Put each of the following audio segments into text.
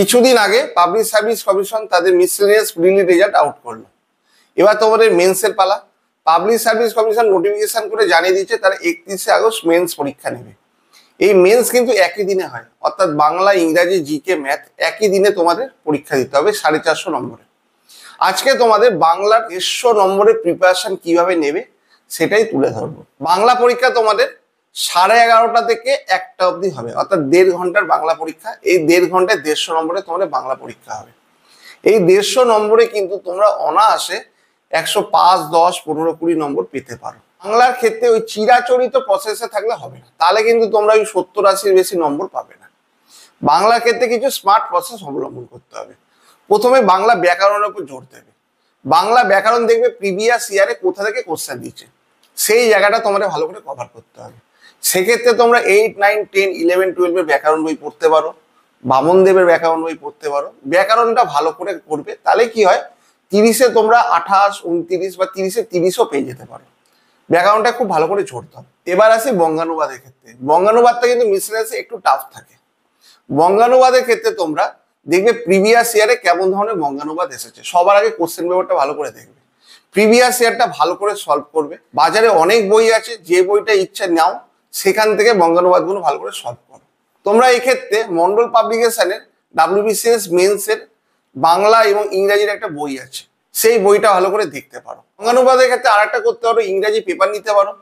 কিছুদিন আগে public service commission তাদের মিসেলিনিয়াস প্রিলি রেজাল্ট আউট করলো। এবার তোমাদের মেন্সের পালা। পাবলিক সার্ভিস কমিশন নোটিফিকেশন করে জানিয়ে দিচ্ছে তারা 31শে আগস্ট মেন্স পরীক্ষা নেবে। এই মেন্স কিন্তু একই দিনে হয়, অর্থাৎ বাংলা, ইংরাজি, জিকে, ম্যাথ একই দিনে তোমাদের পরীক্ষা দিতে হবে 450 নম্বরে। আজকে তোমাদের বাংলার 150 নম্বরের প্রিপারেশন কিভাবে নেবে সেটাই তুলে ধরবো। বাংলা পরীক্ষা তোমাদের 11:30 থেকে 1টা অবধি হবে, অর্থাৎ 1.5 ঘন্টার বাংলা পরীক্ষা। এই 1.5 ঘন্টায় 150 নম্বরে তোমাদের বাংলা পরীক্ষা হবে। এই 150 নম্বরে কিন্তু তোমরা অনায়াসে 105, 10, 15, 20 নম্বর পেতে পারো। বাংলার ক্ষেত্রে ওই চিরাচরিত প্রসেসে থাকলে হবে না, তাহলে কিন্তু তোমরা ওই 70-80 বেশি নম্বর পাবে না। বাংলার ক্ষেত্রে কিছু স্মার্ট প্রসেস অবলম্বন করতে হবে। প্রথমে বাংলা ব্যাকরণের উপর জোর দেবে। বাংলা ব্যাকরণ দেখবে প্রিভিয়াস ইয়ারে কোথা থেকে কোশ্চেন দিচ্ছে, সেই জায়গাটা তোমাদের ভালো করে কভার করতে হবে। সেক্ষেত্রে তোমরা 8, 9, 10, 11, 12 এর ব্যাকরণ বই পড়তে পারো, বামনদেবের ব্যাকরণ বই পড়তে পারো। ব্যাকরণটা ভালো করে করবে, তাহলে কি হয় 30-এ তোমরা 28, 29 বা 30-এ 30ও পেয়ে যেতে পারো। ব্যাকরণটা খুব ভালো করে ঝরতে হবে। এবার আসি বঙ্গানুবাদের ক্ষেত্রে। বঙ্গানুবাদটা কিন্তু মিসলেনিয়াসে একটু টাফ থাকে। বঙ্গানুবাদের ক্ষেত্রে তোমরা দেখবে প্রিভিয়াস ইয়ারে কেমন ধরনের বঙ্গানুবাদ এসেছে। সবার আগে কোশ্চেন পেপারটা ভালো করে দেখবে, প্রিভিয়াস ইয়ারটা ভালো করে সলভ করবে। বাজারে অনেক বই আছে, যে বইটা ইচ্ছা নাও, সেখান থেকে বঙ্গানুবাদগুলো ভালো করে সলভ করো। তোমরা এই ক্ষেত্রে মন্ডল পাবলিকেশনের WBCS মেন্সের বাংলা এবং ইংরাজির একটা বই আছে, সেই বইটা ভালো করে দেখতে পারো। বঙ্গানুবাদের ক্ষেত্রে আর একটা করতে পারো, ইংরাজি পেপার নিতে পারো,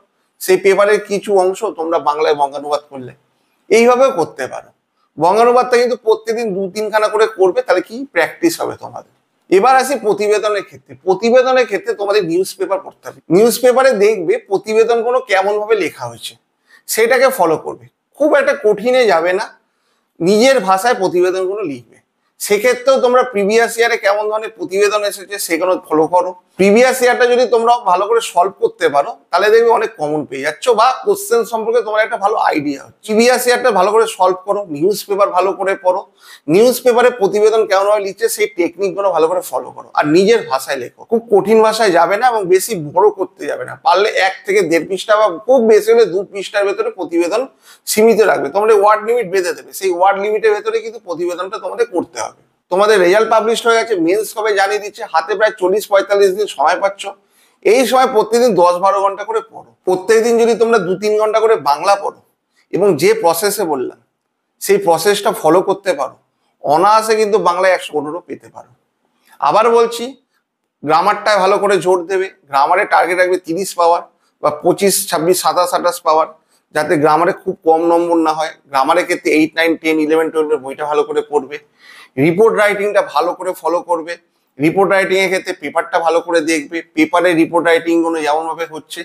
সেই পেপারের কিছু অংশ তোমরা বাংলায় বঙ্গানুবাদ করলে, এইভাবেও করতে পারো। বঙ্গানুবাদটা কিন্তু প্রত্যেকদিন 2-3 খানা করে করবে, তাহলে কি প্র্যাকটিস হবে তোমাদের। এবার আসি প্রতিবেদনের ক্ষেত্রে। প্রতিবেদনের ক্ষেত্রে তোমাদের নিউজ পেপার পড়তে হবে। নিউজ পেপারে দেখবে প্রতিবেদনগুলো কেমন ভাবে লেখা হয়েছে, সেটাকে ফলো করবে। খুব একটা কঠিনে যাবে না, নিজের ভাষায় প্রতিবেদনগুলো লিখবে। সেক্ষেত্রেও তোমরা প্রিভিয়াস ইয়ারে কেমন ধরনের প্রতিবেদন এসেছে সেগুলো ফলো করো। প্রিভিয়াস ইয়ারটা যদি তোমরা ভালো করে সলভ করতে পারো, তাহলে দেখবে অনেক কমন পেয়ে যাচ্ছ, বা কোশ্চেন সম্পর্কে তোমার একটা ভালো আইডিয়া হচ্ছে। প্রিভিয়াস ইয়ারটা ভালো করে সলভ করো, নিউজ পেপার ভালো করে পড়ো, নিউজ পেপারে প্রতিবেদন কেমনভাবে লিখছে সেই টেকনিকগুলো ভালো করে ফলো করো, আর নিজের ভাষায় লেখো। খুব কঠিন ভাষায় যাবে না এবং বেশি বড় করতে যাবে না। পারলে 1 থেকে 1.5 পৃষ্ঠা বা খুব বেশি হলে 2 পৃষ্ঠার ভেতরে প্রতিবেদন সীমিত রাখবে। তোমাদের ওয়ার্ড লিমিট বেঁধে দেবে, সেই ওয়ার্ড লিমিটের ভেতরে কিন্তু প্রতিবেদনটা তোমাদের করতে হবে। তোমাদের রেজাল্ট পাবলিশ হয়ে গেছে, মেন্স কবে জানিয়ে দিচ্ছে, হাতে প্রায় 40-45 দিন সময় পাচ্ছ। এই সময় প্রত্যেকদিন 10-12 ঘন্টা করে পড়ো। প্রত্যেকদিন যদি তোমরা 2-3 ঘন্টা করে বাংলা পড়ো এবং যে প্রসেসে বললাম সেই প্রসেসটা ফলো করতে পারো, অনায়াসে কিন্তু বাংলায় 115 পেতে পারো। আবার বলছি, গ্রামারটায় ভালো করে জোর দেবে। গ্রামারে টার্গেট রাখবে 30 পাওয়ার বা 25, 26, 27, 28 পাওয়ার, যাতে গ্রামারে খুব কম নম্বর না হয়। গ্রামারের ক্ষেত্রে 8, 9, 10, 11, 12 এর বইটা ভালো করে পড়বে। রিপোর্ট রাইটিংটা ভালো করে ফলো করবে। রিপোর্ট রাইটিং এর ক্ষেত্রে পেপারটা ভালো করে দেখবে, পেপারে রিপোর্ট রাইটিং গুলো যেমন ভাবে হচ্ছে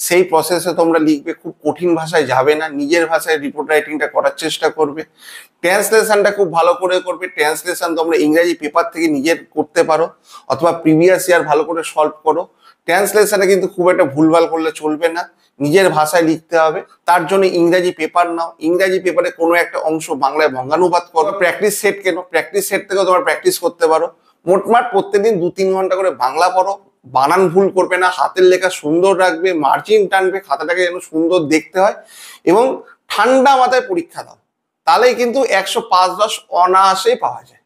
সেই প্রসেসে তোমরা লিখবে। খুব কঠিন ভাষায় যাবে না, নিজের ভাষায় রিপোর্ট রাইটিংটা করার চেষ্টা করবে। ট্রান্সলেশনটা খুব ভালো করে করবে। ট্রান্সলেশন তোমরা ইংরেজি পেপার থেকে নিজের করতে পারো, অথবা প্রিভিয়াস ইয়ার ভালো করে সলভ করো। ট্রান্সলেশনে কিন্তু খুব একটা ভুলভাল করলে চলবে না, নিজের ভাষায় লিখতে হবে। তার জন্য ইংরাজি পেপার নাও, ইংরাজি পেপারে কোনো একটা অংশ বাংলায় বঙ্গানুবাদ করো। প্র্যাকটিস সেট কেন, প্র্যাকটিস সেট থেকেও তোমরা প্র্যাকটিস করতে পারো। মোটমাট প্রত্যেকদিন 2-3 ঘন্টা করে বাংলা পড়ো। বানান ভুল করবে না, হাতের লেখা সুন্দর রাখবে, মার্জিন টানবে, খাতাটাকে যেন সুন্দর দেখতে হয়, এবং ঠান্ডা মাথায় পরীক্ষা দাও। তাহলেই কিন্তু 105-10 অনায়াসেই পাওয়া যায়।